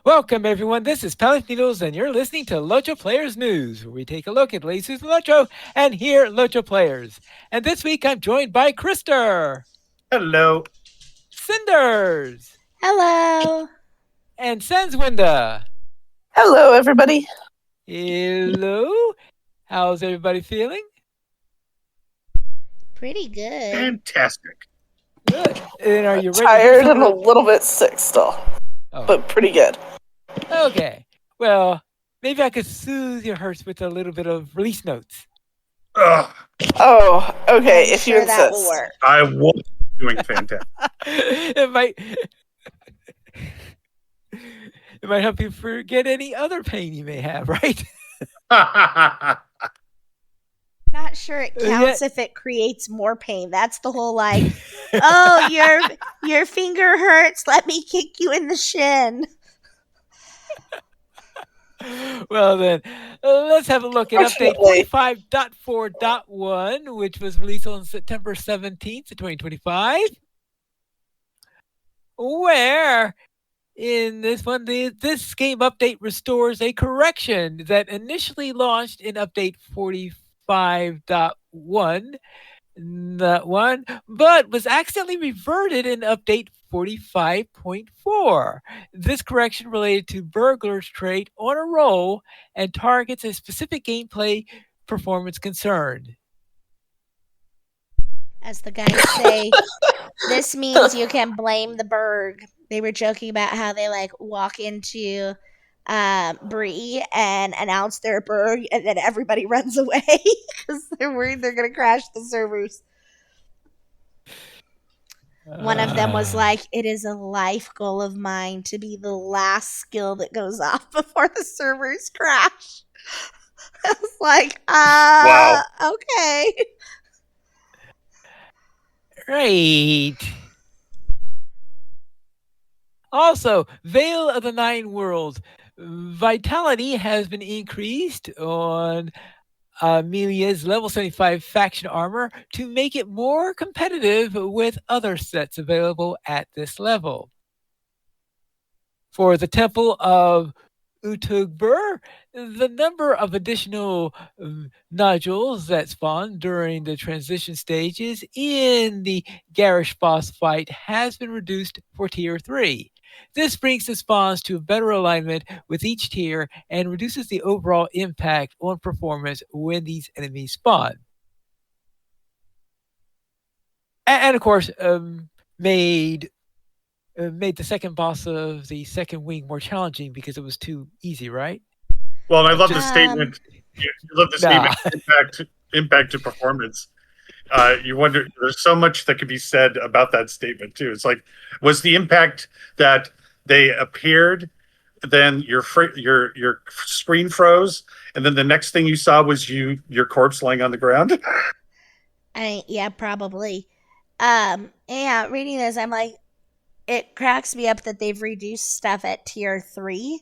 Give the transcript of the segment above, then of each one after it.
Welcome, everyone. This is Palace Needles, and you're listening to LOTRO Players News, where we take a look at latest in LOTRO and hear LOTRO players. And this week, I'm joined by Krister, Hello. Cinders, Hello. and Senswinda. Hello, everybody. Hello. How's everybody feeling? Pretty good. Fantastic. Good. And are you ready? Tired and a little bit sick still, Oh, but pretty good. okay. Well, maybe I could soothe your hurts with a little bit of release notes. Ugh, Oh, okay, I'm if sure you that will insist. work. I was doing fantastic. it might it might help you forget any other pain you may have, right? Not sure it Yeah. counts if it creates more pain. That's the whole oh, your finger hurts. Let me kick you in the shin. Well then, let's have a look at update Fortunately. 45.4.1, which was released on September 17th, 2025. Where in this one, this game update restores a correction that initially launched in update 45.1, but was accidentally reverted in update 45.4. This correction related to burglar's trait on a roll and targets a specific gameplay performance concern. As the guys say, this means you can blame the Berg. They were joking about how they walk into Bree and announce their Berg, and then everybody runs away because they're worried they're gonna crash the servers. One of them was like, "It is a life goal of mine to be the last skill that goes off before the servers crash." I was like, Wow. okay. Right. Also, Veil of the Nine Worlds. Vitality has been increased on Amelia's level 75 faction armor to make it more competitive with other sets available at this level. For the Temple of Utugbur, the number of additional nodules that spawn during the transition stages in the Garish boss fight has been reduced for Tier 3. This brings the spawns to a better alignment with each tier and reduces the overall impact on performance when these enemies spawn. And of course, made the second boss of the second wing more challenging because it was too easy, right? Well, and I love the Just- statement. You love the Nah. statement. Impact to performance. You wonder. There's so much that could be said about that statement too. It's like, was the impact that they appeared, then your screen froze, and then the next thing you saw was your corpse laying on the ground. Yeah, probably. Yeah, reading this, I'm like, it cracks me up that they've reduced stuff at tier 3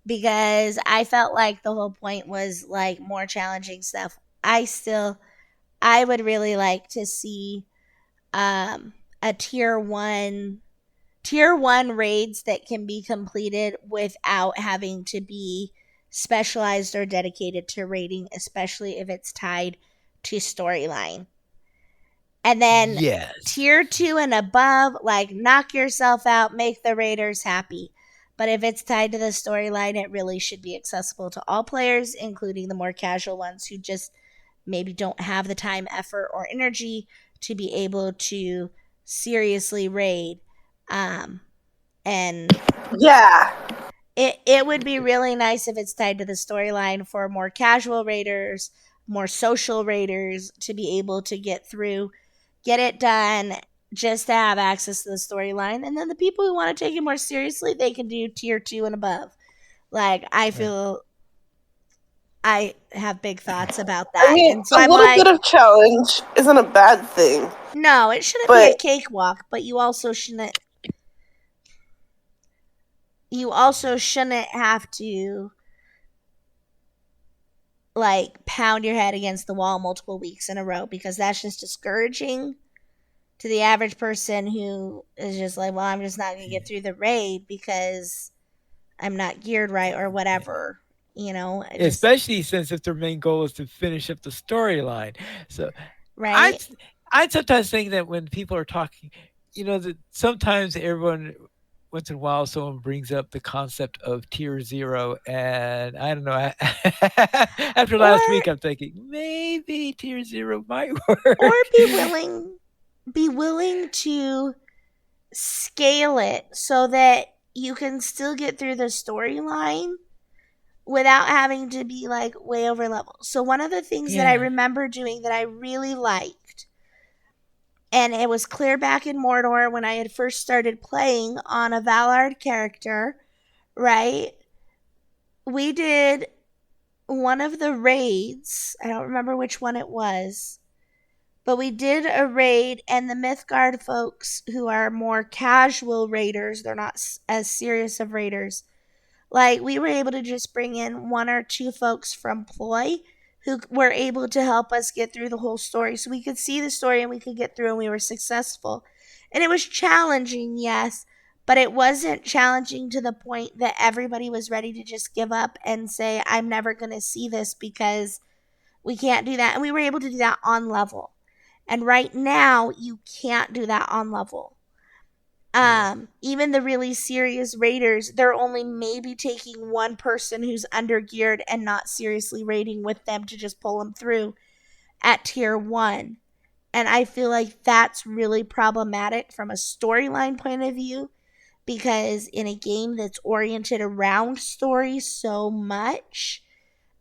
because I felt like the whole point was more challenging stuff. I would really like to see a tier 1 raids that can be completed without having to be specialized or dedicated to raiding, especially if it's tied to storyline. And then yes. tier 2 and above, knock yourself out, make the raiders happy. But if it's tied to the storyline, it really should be accessible to all players, including the more casual ones who just maybe don't have the time, effort, or energy to be able to seriously raid. And Yeah. it would be really nice if it's tied to the storyline for more casual raiders, more social raiders to be able to get through, get it done, just to have access to the storyline. And then the people who want to take it more seriously, they can do tier 2 and above. I feel I have big thoughts about that. I mean, and so a I'm little bit of challenge isn't a bad thing. no, it shouldn't be a cakewalk, but you also shouldn't have to pound your head against the wall multiple weeks in a row, because that's just discouraging to the average person who is just well, I'm just not going to get through the raid because I'm not geared right or whatever. You know, I just Especially since if their main goal is to finish up the storyline. So I right. I sometimes think that when people are talking, that sometimes everyone once in a while someone brings up the concept of tier zero, and I don't know. After Or last week, I'm thinking maybe tier zero might or work. be willing to scale it so that you can still get through the storyline without having to be like way over level. So one of the things that I Yeah, remember doing that I really liked, and it was clear back in Mordor when I had first started playing on a Valard character, right? We did one of the raids. I don't remember which one it was, but we did a raid, and the Mythgard folks who are more casual raiders, they're not as serious of raiders. Like, we were able to just bring in one or two folks from Ploy who were able to help us get through the whole story. So we could see the story and we could get through, and we were successful. And it was challenging, yes, but it wasn't challenging to the point that everybody was ready to just give up and say, I'm never going to see this because we can't do that. And we were able to do that on level. And right now, you can't do that on level. yeah, Even the really serious raiders, they're only maybe taking one person who's under geared and not seriously raiding with them to just pull them through at tier 1. And I feel like that's really problematic from a storyline point of view, because in a game that's oriented around story so much,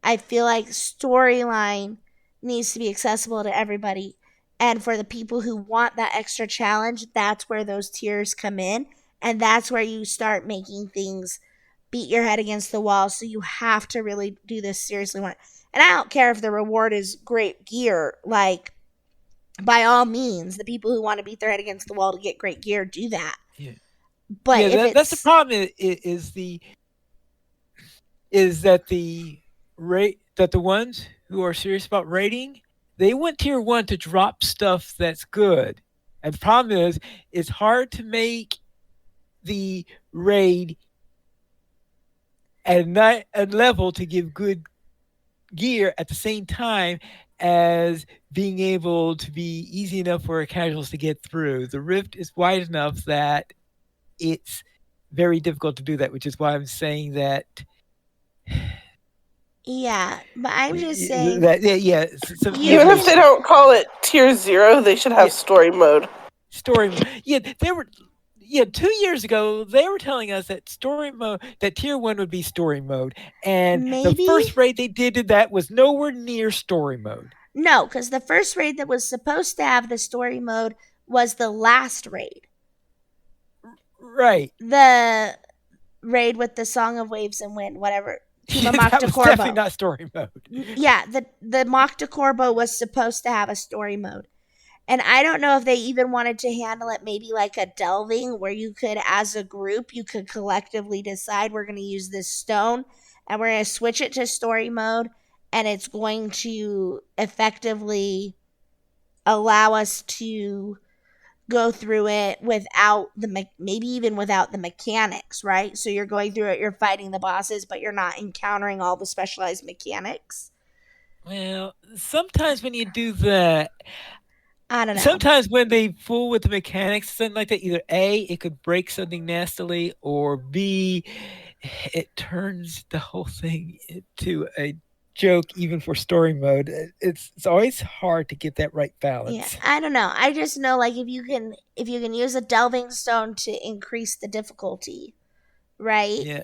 I feel like storyline needs to be accessible to everybody. And for the people who want that extra challenge, that's where those tiers come in. And that's where you start making things beat your head against the wall. So you have to really do this seriously. And I don't care if the reward is great gear. Like, by all means, the people who want to beat their head against the wall to get great gear do that. yeah, But yeah. if That's the it's, problem. Is that the ones who are serious about rating, they want tier one to drop stuff that's good. And the problem is it's hard to make the raid at a level to give good gear at the same time as being able to be easy enough for casuals to get through. The rift is wide enough that it's very difficult to do that, which is why I'm saying that yeah, but I'm just saying, that yeah, some you Even if can, they don't call it tier zero, they should have yeah, story mode. story. Yeah, they were. Yeah, 2 years ago they were telling us that story mode, that tier one would be story mode, and the maybe. first raid they did that was nowhere near story mode. No, because the first raid that was supposed to have the story mode was the last raid. Right. The raid with the Song of Waves and Wind, whatever. Team of Yeah, Mach that to was definitely Corbo. not story mode. Yeah, the Mach to Corbo was supposed to have a story mode. And I don't know if they even wanted to handle it maybe like a delving, where you could, as a group, you could collectively decide we're going to use this stone and we're going to switch it to story mode, and it's going to effectively allow us to go through it without maybe even without the mechanics, right? So you're going through it, you're fighting the bosses, but you're not encountering all the specialized mechanics. Well, sometimes when you do that, I don't know. sometimes when they fool with the mechanics, something like that, either A, it could break something nastily, or B, it turns the whole thing into a joke even for story mode. It's always hard to get that right Yeah, balance. I don't know. I just know, like, if you can use a delving stone to increase the difficulty, right? Yeah.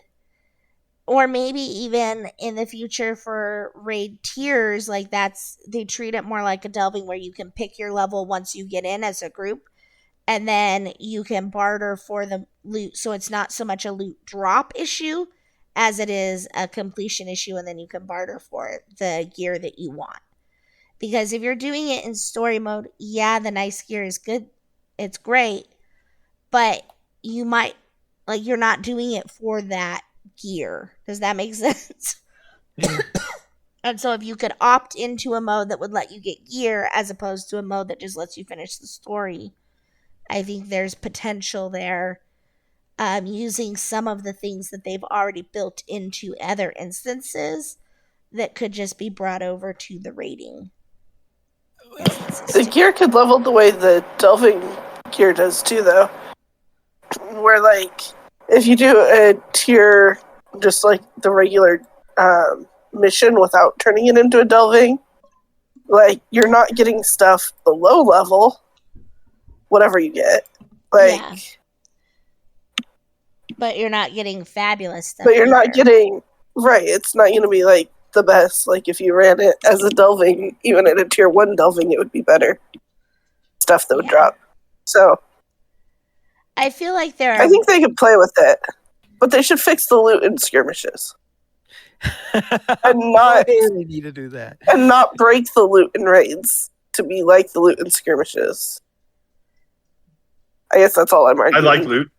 Or maybe even in the future for raid tiers, like, that's, they treat it more like a delving where you can pick your level once you get in as a group, and then you can barter for the loot. So it's not so much a loot drop issue as it is a completion issue, and then you can barter for the gear that you want. Because if you're doing it in story mode, yeah, the nice gear is good. It's great. But you might, like, you're not doing it for that gear. Does that make sense? Yeah. And so if you could opt into a mode that would let you get gear as opposed to a mode that just lets you finish the story, I think there's potential there. using some of the things that they've already built into other instances that could just be brought over to the raiding instances. The too. gear could level the way the delving gear does too, though. Where, like, if you do a tier, just like the regular mission without turning it into a delving, like, you're not getting stuff below level, whatever you get. Like, Yeah. But you're not getting fabulous stuff. but you're not either. getting, right, it's not going to be, like, the best. Like, if you ran it as a delving, even at a tier 1 delving, it would be better stuff that would Yeah. drop. So, I feel like there I are. think they could play with it, but they should fix the loot in skirmishes. And not They really need to do that. and not break the loot in raids to be like the loot in skirmishes. I guess that's all I'm I arguing. like loot.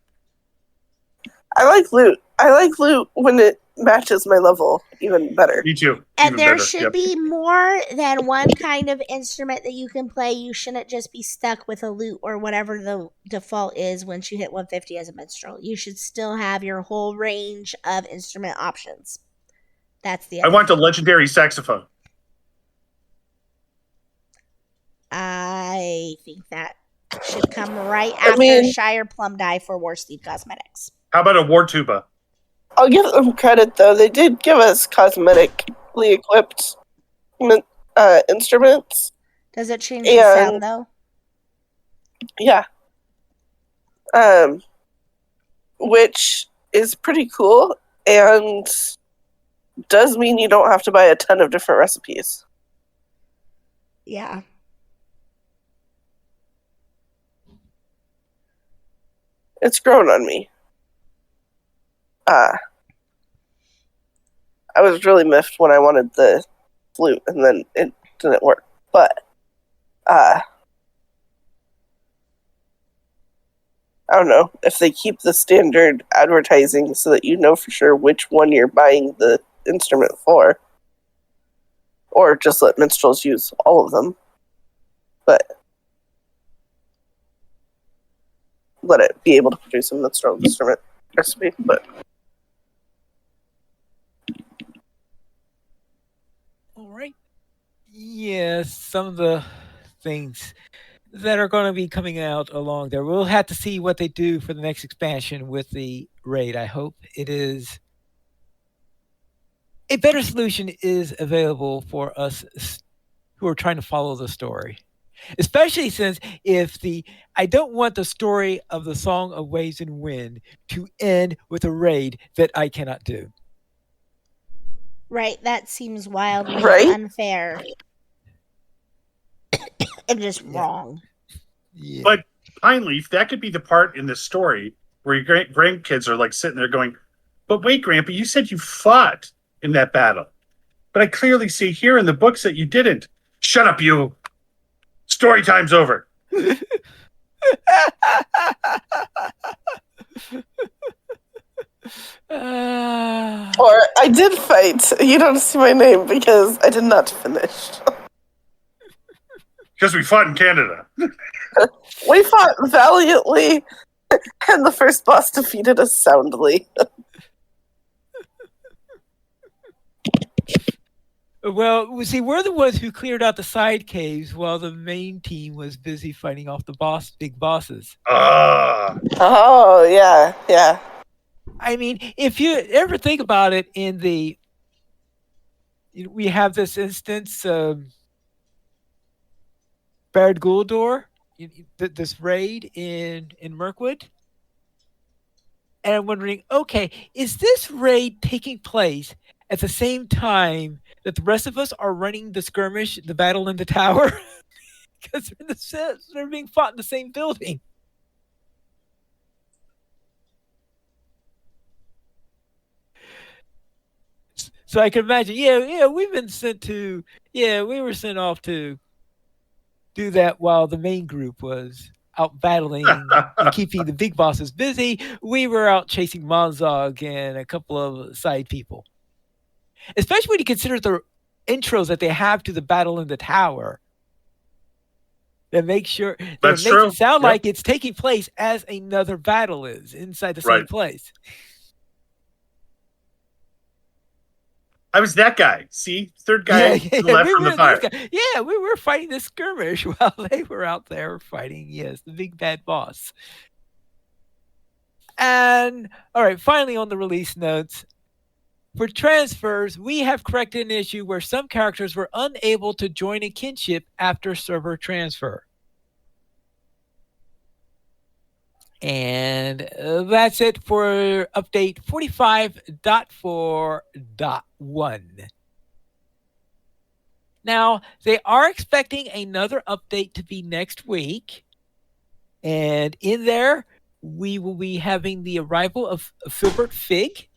I like loot. I like loot when it matches my level even better. Me too. And Even there better. should Yep. be more than one kind of instrument that you can play. You shouldn't just be stuck with a lute or whatever the default is once you hit 150 as a minstrel. You should still have your whole range of instrument options. That's the I other want a thing. legendary saxophone. I think that should come right after mean- Shire Plum Die for War Steed Cosmetics. How about a war tuba? I'll give them credit though. They did give us cosmetically equipped instruments. Does it change the And- sound though? Yeah. Which is pretty cool and does mean you don't have to buy a ton of different recipes. Yeah. It's grown on me. I was really miffed when I wanted the flute and then it didn't work. But I don't know if they keep the standard advertising so that you know for sure which one you're buying the instrument for, or just let minstrels use all of them, but let it be able to produce a minstrel instrument recipe. But All right. Yes, some of the things that are going to be coming out along there. We'll have to see what they do for the next expansion with the raid. I hope it is a better solution is available for us who are trying to follow the story. Especially since I don't want the story of the Song of Waves and Wind to end with a raid that I cannot do. Right, that seems wildly Right? unfair. And just wrong. Yeah. But Pine Leaf, that could be the part in the story where your grandkids are like sitting there going, "But wait, Grandpa, you said you fought in that battle, but I clearly see here in the books that you didn't." Shut up, you. Story time's over. or I did fight. You don't see my name because I did not finish. Because we fought in Canada. We fought valiantly, and the first boss defeated us soundly. Well, see, we're the ones who cleared out the side caves while the main team was busy fighting off the big bosses. Oh, yeah. I mean, if you ever think about it, we have this instance, Baird Guldur, this raid in Mirkwood. And I'm wondering, okay, is this raid taking place at the same time that the rest of us are running the skirmish, the battle in the tower? Because they're being fought in the same building. So I can imagine, we were sent off to do that while the main group was out battling and keeping the big bosses busy. We were out chasing Monzog and a couple of side people. Especially when you consider the intros that they have to the battle in the tower. that makes sure that That's makes true. it sound Yep. like it's taking place as another battle is inside the same Right. place. I was that guy. See, third guy to the left we from the were these fire. guys. Yeah, we were fighting the skirmish while they were out there fighting, yes, the big bad boss. And all right, finally on the release notes. For transfers, we have corrected an issue where some characters were unable to join a kinship after server transfer. And that's it for update 45.4.1. Now, they are expecting another update to be next week. And in there, we will be having the arrival of Filbert Fig,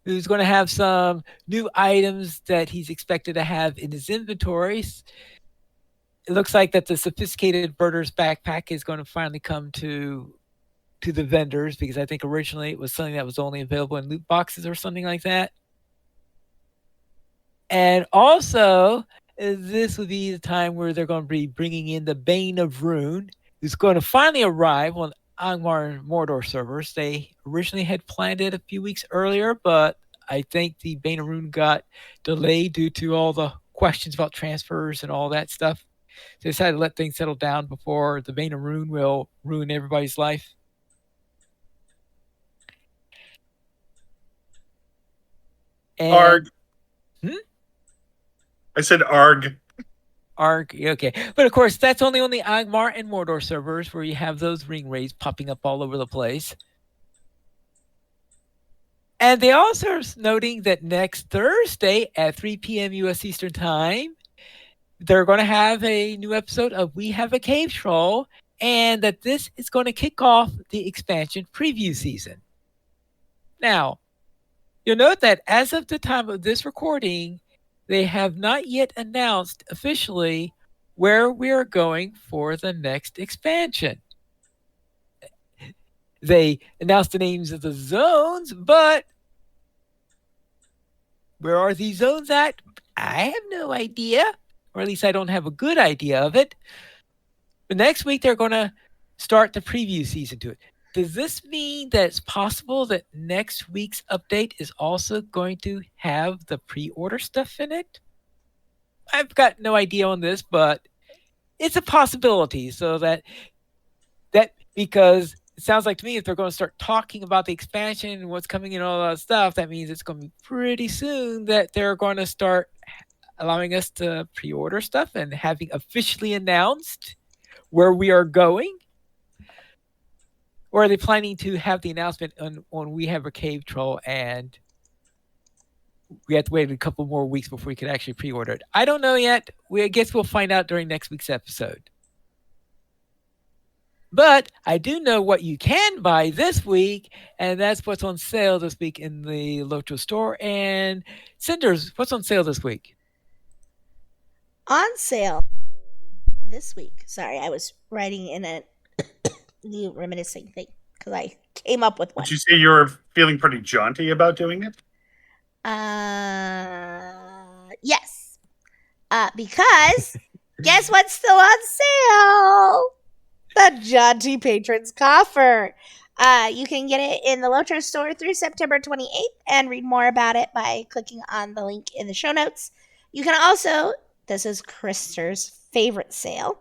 who's going to have some new items that he's expected to have in his inventories. It looks like that the sophisticated birders backpack is going to finally come to the vendors, because I think originally it was something that was only available in loot boxes or something like that. And also, this would be the time where they're going to be bringing in the Bane of Rune, who's going to finally arrive on Angmar and Mordor servers. They originally had planned it a few weeks earlier, but I think the Bane of Rune got delayed due to all the questions about transfers and all that stuff. They decided to let things settle down before the Bane of Rune will ruin everybody's life. And, Arg. I said arg. Arg, okay. But of course, that's only on the Angmar and Mordor servers where you have those ring rays popping up all over the place. And they also are noting that next Thursday at 3 p.m. U.S. Eastern Time, they're going to have a new episode of We Have a Cave Troll, and that this is going to kick off the expansion preview season. Now, you'll note that as of the time of this recording, they have not yet announced officially where we are going for the next expansion. They announced the names of the zones, but where are these zones at? I have no idea, or at least I don't have a good idea of it. But next week, they're going to start the preview season to it. Does this mean that it's possible that next week's update is also going to have the pre-order stuff in it? I've got no idea on this, but it's a possibility. So that because it sounds like to me, if they're going to start talking about the expansion and what's coming in and all that stuff, that means it's going to be pretty soon that they're going to start allowing us to pre-order stuff and having officially announced where we are going. Or are they planning to have the announcement on We Have a Cave Troll and we have to wait a couple more weeks before we can actually pre-order it? I don't know yet. I guess we'll find out during next week's episode. But I do know what you can buy this week, and that's what's on sale this week in the LOTRO store. And Cinders, what's on sale this week? On sale this week. Sorry, I was writing in a new reminiscing thing because I came up with one. Did you say you were feeling pretty jaunty about doing it? Yes. Because guess what's still on sale? The Jaunty Patrons Coffer. You can get it in the LOTRO store through September 28th and read more about it by clicking on the link in the show notes. You can also, this is Krister's favorite sale,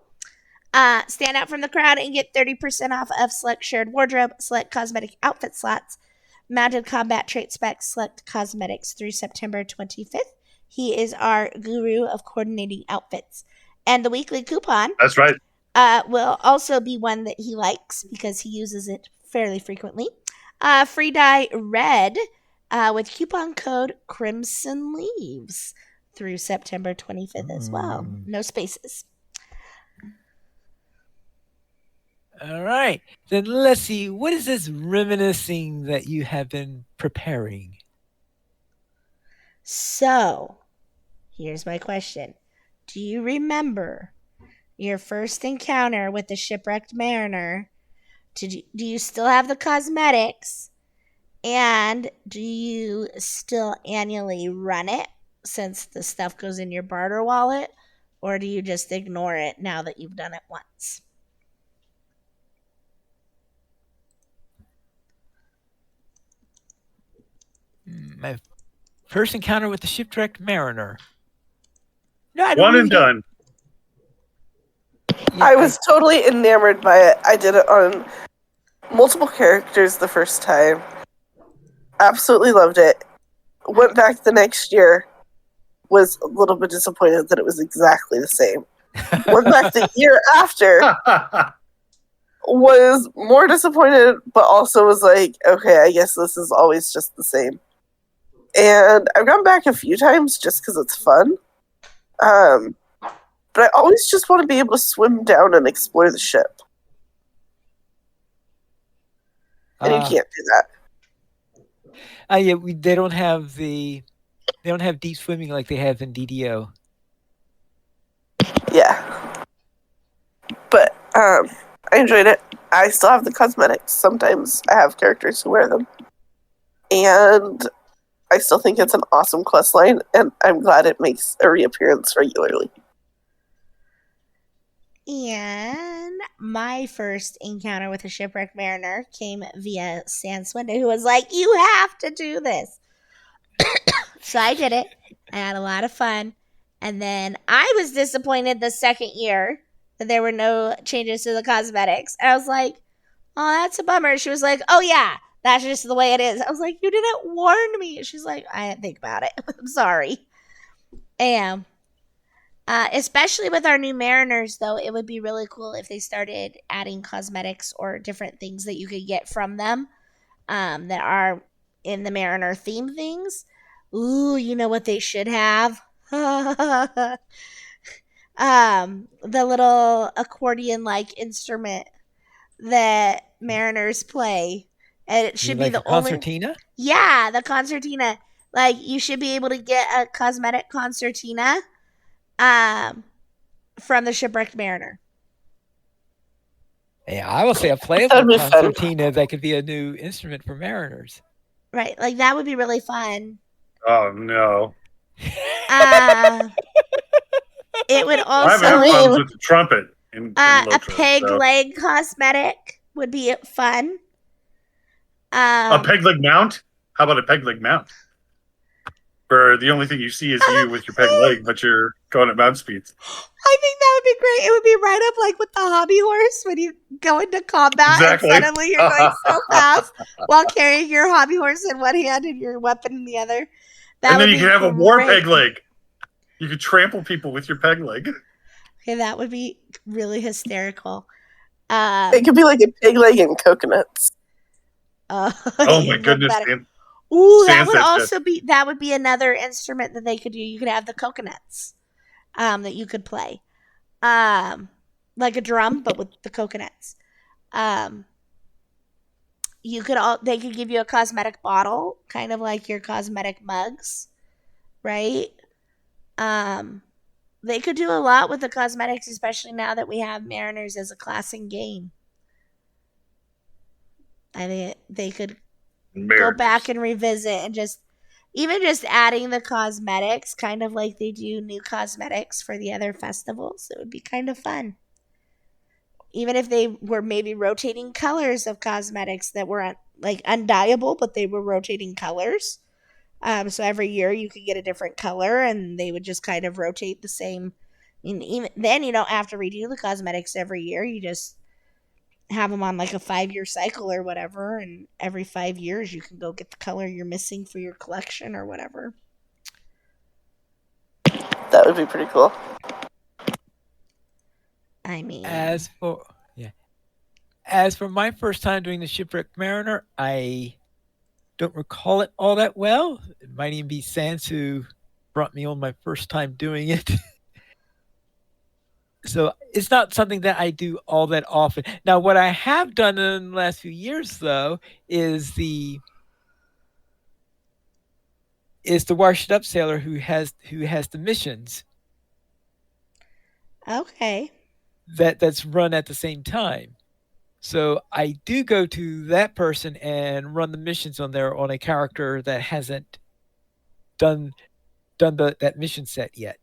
stand out from the crowd and get 30% off of select shared wardrobe, select cosmetic outfit slots, mounted combat trait specs, select cosmetics through September 25th. He is our guru of coordinating outfits. And the weekly coupon. That's right. Will also be one that he likes because he uses it fairly frequently. Free dye red with coupon code Crimson Leaves through September 25th as well. No spaces. All right. Then let's see. What is this reminiscing that you have been preparing? So, here's my question. Do you remember your first encounter with the shipwrecked mariner? Do you still have the cosmetics? And do you still annually run it since the stuff goes in your barter wallet? or do you just ignore it now that you've done it once? My first encounter with the shipwrecked mariner. No, I don't One and really don't. done. Yeah, I was totally enamored by it. I did it on multiple characters the first time. Absolutely loved it. Went back the next year. Was a little bit disappointed that it was exactly the same. Went back the year after. Was more disappointed, but also was like, okay, I guess this is always just the same. And I've gone back a few times just because it's fun. But I always just want to be able to swim down and explore the ship. And you can't do that. Yeah, they don't have deep swimming like they have in DDO. Yeah. But I enjoyed it. I still have the cosmetics. Sometimes I have characters who wear them. And I still think it's an awesome quest line, and I'm glad it makes a reappearance regularly. And my first encounter with a shipwrecked mariner came via Sanswinda, who was like, "You have to do this." So I did it. I had a lot of fun. And then I was disappointed the second year that there were no changes to the cosmetics. And I was like, "Oh, that's a bummer." She was like, "Oh, yeah, that's just the way it is." I was like, "You didn't warn me." She's like, "I didn't think about it. I'm sorry." And especially with our new mariners, though, it would be really cool if they started adding cosmetics or different things that you could get from them that are in the mariner theme things. Ooh, you know what they should have? The little accordion like instrument that mariners play. And it You should mean be like a the only. concertina? Yeah, the concertina. Like, you should be able to get a cosmetic concertina um, from the Shipwrecked Mariner. Yeah, I will say a playable That'd be fun. concertina that could be a new instrument for mariners. Right. Like, that would be really fun. Oh no. It would I haven't also. had problems with the trumpet in A LOTRO. peg So. leg cosmetic would be fun. A peg leg mount? How about a peg leg mount? Where the only thing you see is you with your peg leg, but you're going at mount speeds. I think that would be great. It would be right up like with the hobby horse when you go into combat Exactly. and suddenly you're going so fast while carrying your hobby horse in one hand and your weapon in the other. And then you can have a war peg leg. You could trample people with your peg leg. Okay, that would be really hysterical. It could be like a pig leg and coconuts. Oh my goodness, man. Ooh, that would be another instrument that they could do. You could have the coconuts that you could play. Like a drum, but with the coconuts. They could give you a cosmetic bottle, kind of like your cosmetic mugs, right? They could do a lot with the cosmetics, especially now that we have Mariners as a class in game. I think they could go back and revisit and just adding the cosmetics, kind of like they do new cosmetics for the other festivals. It would be kind of fun. Even if they were maybe rotating colors of cosmetics that were like undyeable, but they were rotating colors. So every year you could get a different color, and they would just kind of rotate the same. I mean, even then you don't have to redo the cosmetics every year. You just have them on like a 5-year cycle or whatever, and every 5 years you can go get the color you're missing for your collection or whatever. That would be pretty cool. I mean, As for my first time doing the Shipwrecked Mariner, I don't recall it all that well. It might even be Sans who brought me on my first time doing it. So it's not something that I do all that often. Now, what I have done in the last few years, though, is the washed up sailor who has the missions. Okay. That's run at the same time. So I do go to that person and run the missions on there on a character that hasn't done that mission set yet.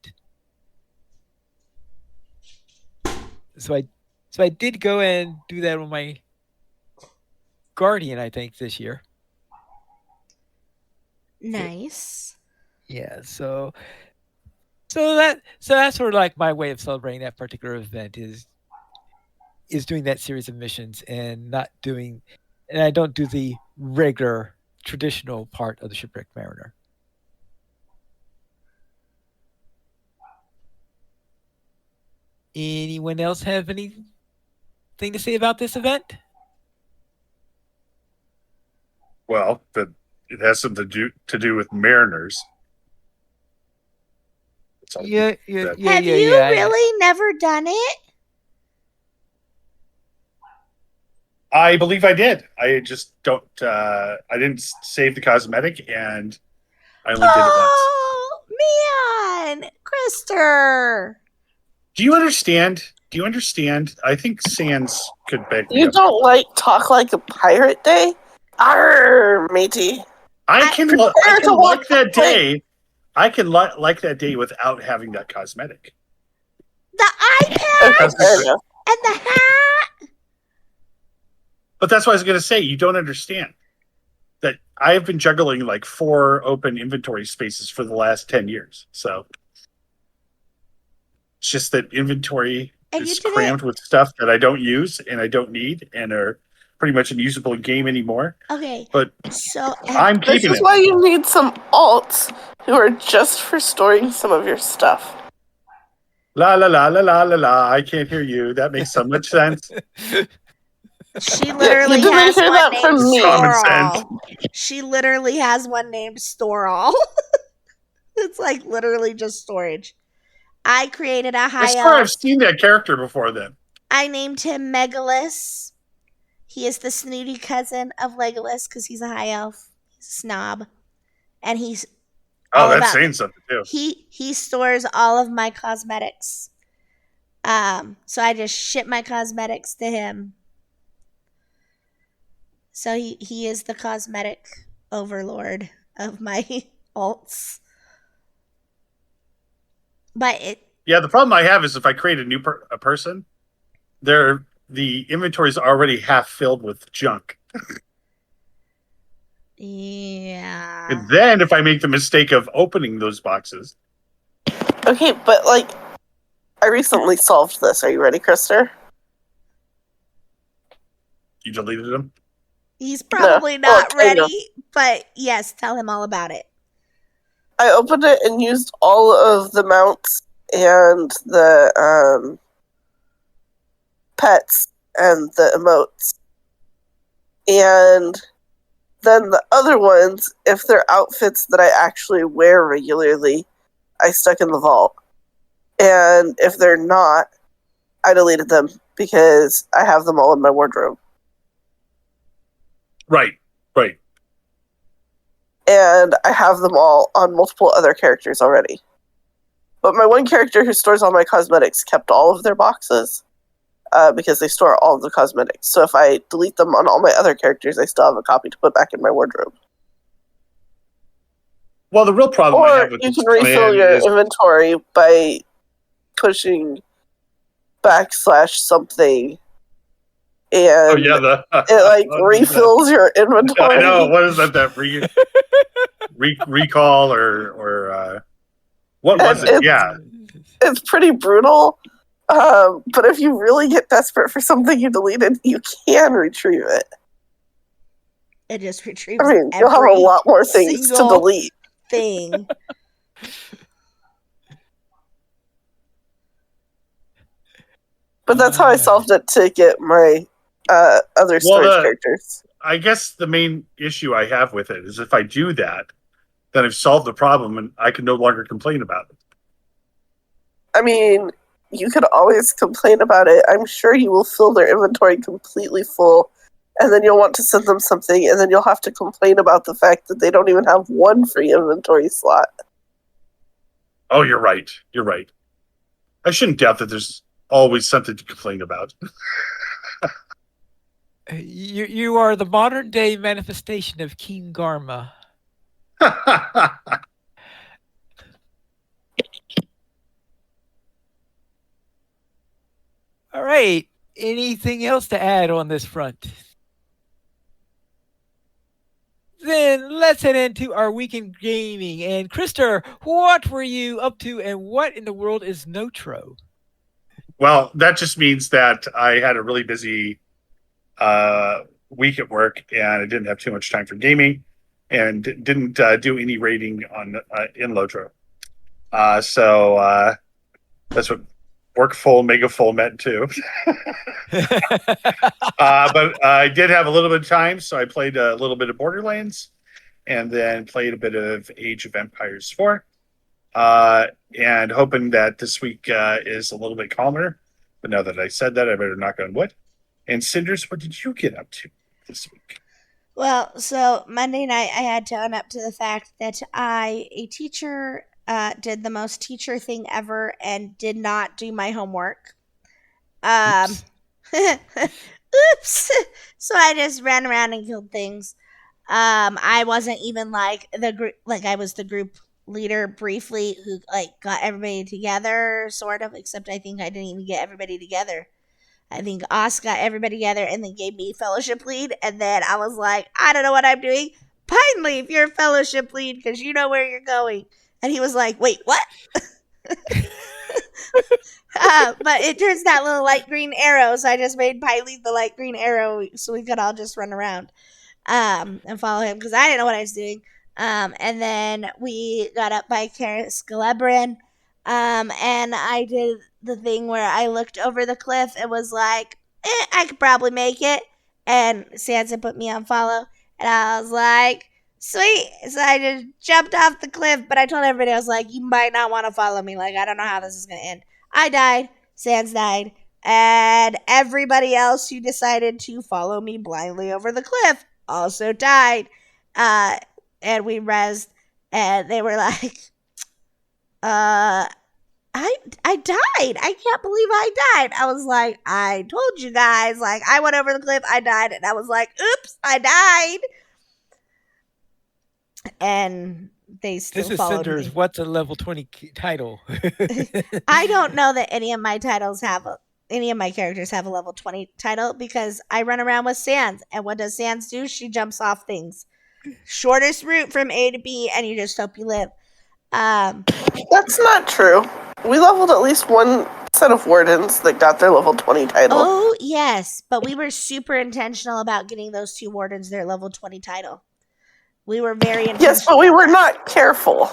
so I did go and do that on my Guardian, I think, this year. Nice. Yeah, so that's sort of like my way of celebrating that particular event is doing that series of missions and not doing, and I don't do the regular traditional part of the Shipwrecked Mariner. Anyone else have anything to say about this event? Well, that it has something to do with mariners. That's all Yeah, that- Have you really never done it? I believe I did. I just don't. I didn't save the cosmetic, and I only did it once. Oh, man. Krister. Do you understand? Do you understand? I think Sans could back me You up. don't like talk like a pirate day? Arr, matey. I I can prefer to like walk that like- day. I can like that day without having that cosmetic. The eye Okay, patch fair enough. and the hat. But that's what I was going to say. You don't understand that I have been juggling like 4 open inventory spaces for the last 10 years. So it's just that inventory And you is did crammed with stuff that I don't use and I don't need and are pretty much unusable in game anymore. Okay. But So I'm This keeping is it. why you need some alts who are just for storing some of your stuff. La la la la la la la. I can't hear you. That makes so much sense. she literally you didn't has hear one that named from me. Common Store sense. All. She literally has one named Store All. It's like literally just storage. I created a I high swear I've elf. seen that character before then. I named him Megalus. He is the snooty cousin of Legolas because he's a high elf. He's a snob. And he's Oh, all that's about saying something too. he stores all of my cosmetics. So I just ship my cosmetics to him. So he is the cosmetic overlord of my alts. But Yeah, the problem I have is if I create a new a person, the inventory is already half filled with junk. yeah. And then if I make the mistake of opening those boxes, Okay, but like, I recently solved this. Are you ready, Krister? you deleted them. He's probably No. not Well, I know. ready, but yes, tell him all about it. I opened it and used all of the mounts and the pets and the emotes. And then the other ones, if they're outfits that I actually wear regularly, I stuck in the vault. And if they're not, I deleted them because I have them all in my wardrobe. Right. And I have them all on multiple other characters already. But my one character who stores all my cosmetics kept all of their boxes because they store all of the cosmetics. So if I delete them on all my other characters, I still have a copy to put back in my wardrobe. Well, the real problem I Or have with you this can refill plan your is inventory by pushing / something, and it like refills your I inventory. know. What is that? That recall or what was it? Yeah. It's pretty brutal. But if you really get desperate for something you deleted, you can retrieve it. It just retrieves I mean, you'll have a lot more things to single delete. thing. But that's how I solved it to get my other storage characters. I guess the main issue I have with it is if I do that, then I've solved the problem and I can no longer complain about it. I mean, you could always complain about it. I'm sure you will fill their inventory completely full, and then you'll want to send them something, and then you'll have to complain about the fact that they don't even have one free inventory slot. Oh, you're right. I shouldn't doubt that there's always something to complain about. You are the modern day manifestation of King Garma. All right. Anything else to add on this front? Then let's head into our weekend gaming. And Krister, what were you up to and what in the world is Notro? Well, that just means that I had a really busy week at work, and I didn't have too much time for gaming, and didn't do any rating on in LOTRO. So that's what work full, mega full meant too. But I did have a little bit of time, so I played a little bit of Borderlands, and then played a bit of Age of Empires 4. And hoping that this week is a little bit calmer. But now that I said that, I better knock on wood. And Cinders, what did you get up to this week? Well, so Monday night I had to own up to the fact that a teacher, did the most teacher thing ever and did not do my homework. Um, Oops. oops. So I just ran around and killed things. I wasn't even like the group, like I was the group leader briefly who like got everybody together, sort of. Except I think I didn't even get everybody together. I think Os got everybody together and then gave me fellowship lead, and then I was like, I don't know what I'm doing. Pine Leaf, you're fellowship lead because you know where you're going. And he was like, wait, what? But it turns that little light green arrow, so I just made Pine Leaf the light green arrow so we could all just run around and follow him because I didn't know what I was doing. And then we got up by Scalebrin, and I did the thing where I looked over the cliff and was like, I could probably make it. And Sansa put me on follow, and I was like, sweet. So I just jumped off the cliff, but I told everybody, I was like, you might not want to follow me. Like, I don't know how this is going to end. I died. Sans died. And everybody else who decided to follow me blindly over the cliff also died. And we rezzed, and they were like, I died. I can't believe I died. I was like, I told you guys. Like, I went over the cliff, I died, and I was like, oops, I died. And they still This is followed Cinders. me. What's a level 20 title? I don't know that any of my characters have a level 20 title because I run around with Sans. And what does Sans do? She jumps off things. Shortest route from A to B, and you just hope you live. That's not true. We leveled at least one set of wardens that got their level 20 title. Oh, yes. But we were super intentional about getting those two wardens their level 20 title. We were very intentional. Yes, but we were not careful.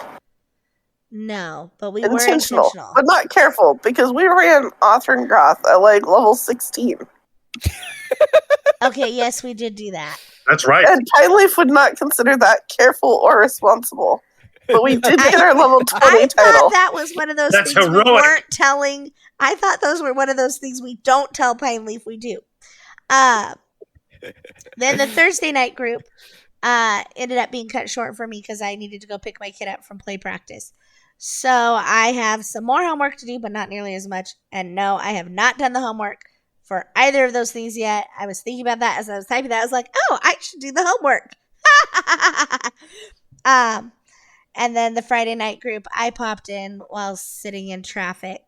No, but we were intentional. But not careful, because we ran Othrengroth at like level 16. Okay, yes, we did do that. That's right. And Pineleaf would not consider that careful or responsible. But we did get our level 20 I title. thought that was one of those That's things heroic. we weren't telling. I thought those were one of those things we don't tell Pineleaf we do. Then the Thursday night group ended up being cut short for me because I needed to go pick my kid up from play practice. So I have some more homework to do, but not nearly as much. And no, I have not done the homework for either of those things yet. I was thinking about that as I was typing that. I was like, oh, I should do the homework. And then the Friday night group, I popped in while sitting in traffic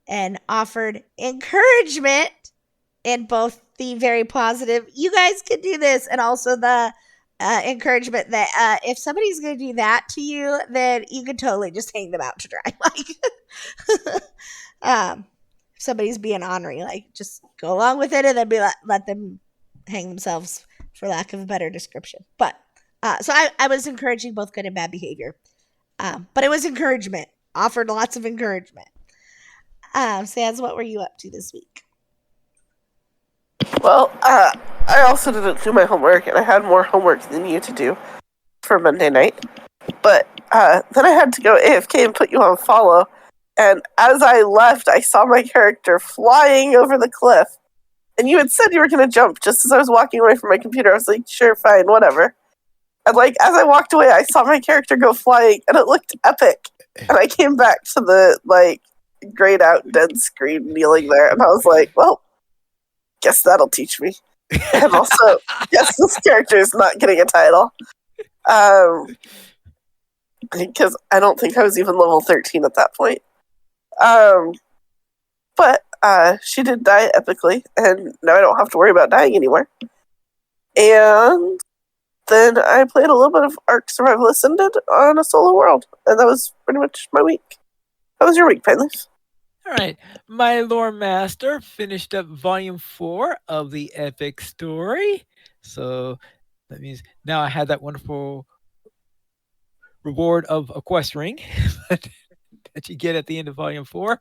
and offered encouragement in both the very positive, you guys can do this, and also the encouragement that if somebody's going to do that to you, then you can totally just hang them out to dry. Like, if somebody's being ornery, like just go along with it and then let them hang themselves, for lack of a better description. But so I was encouraging both good and bad behavior. But it was encouragement. Offered lots of encouragement. Sans, what were you up to this week? Well, I also didn't do my homework, and I had more homework than you to do for Monday night. But then I had to go AFK and put you on follow. And as I left, I saw my character flying over the cliff. And you had said you were going to jump just as I was walking away from my computer. I was like, sure, fine, whatever. And like, as I walked away, I saw my character go flying, and it looked epic. And I came back to the, like, grayed out dead screen kneeling there, and I was like, well, guess that'll teach me. And also, guess this character is not getting a title. Because I don't think I was even level 13 at that point. But she did die epically, and now I don't have to worry about dying anymore. And then I played a little bit of Ark Survival Ascended on a solo world, and that was pretty much my week. How was your week, Painleaf? All right. My lore master finished up volume 4 of the epic story. So that means now I had that wonderful reward of a quest ring that you get at the end of volume 4.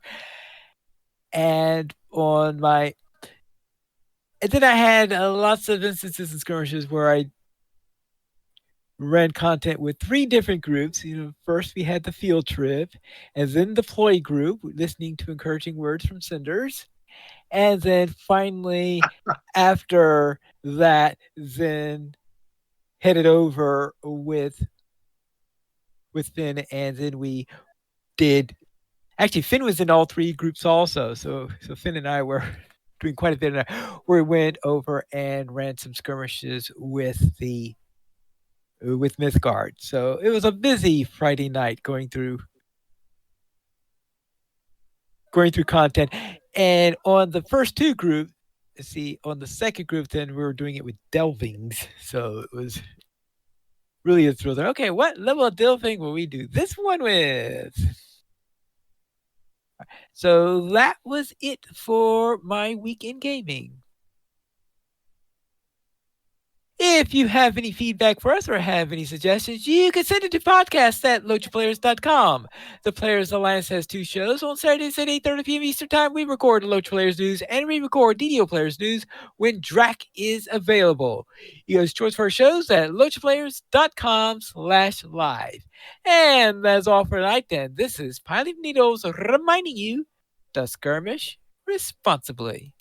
And on my. And then I had lots of instances and skirmishes where I ran content with 3 different groups. First we had the field trip, and then the ploy group, listening to encouraging words from senders. And then finally, after that, then headed over with Finn, and then we did. Actually, Finn was in all 3 groups also, so Finn and I were doing quite a bit. We went over and ran some skirmishes with Mythgard. So it was a busy Friday night going through content. And on the first 2 groups, on the second group, then we were doing it with delvings. So it was really a thrill there. Okay, what level of delving will we do this one with? So that was it for my week in gaming. If you have any feedback for us or have any suggestions, you can send it to podcast@LotraPlayers.com. The Players Alliance has 2 shows. On Saturdays at 8:30 p.m. Eastern Time, we record Lotra Players News and we record DDO Players News when DRAC is available. You guys choice for our shows at LotraPlayers.com/live. And that's all for tonight then. This is Pilot Needles reminding you to skirmish responsibly.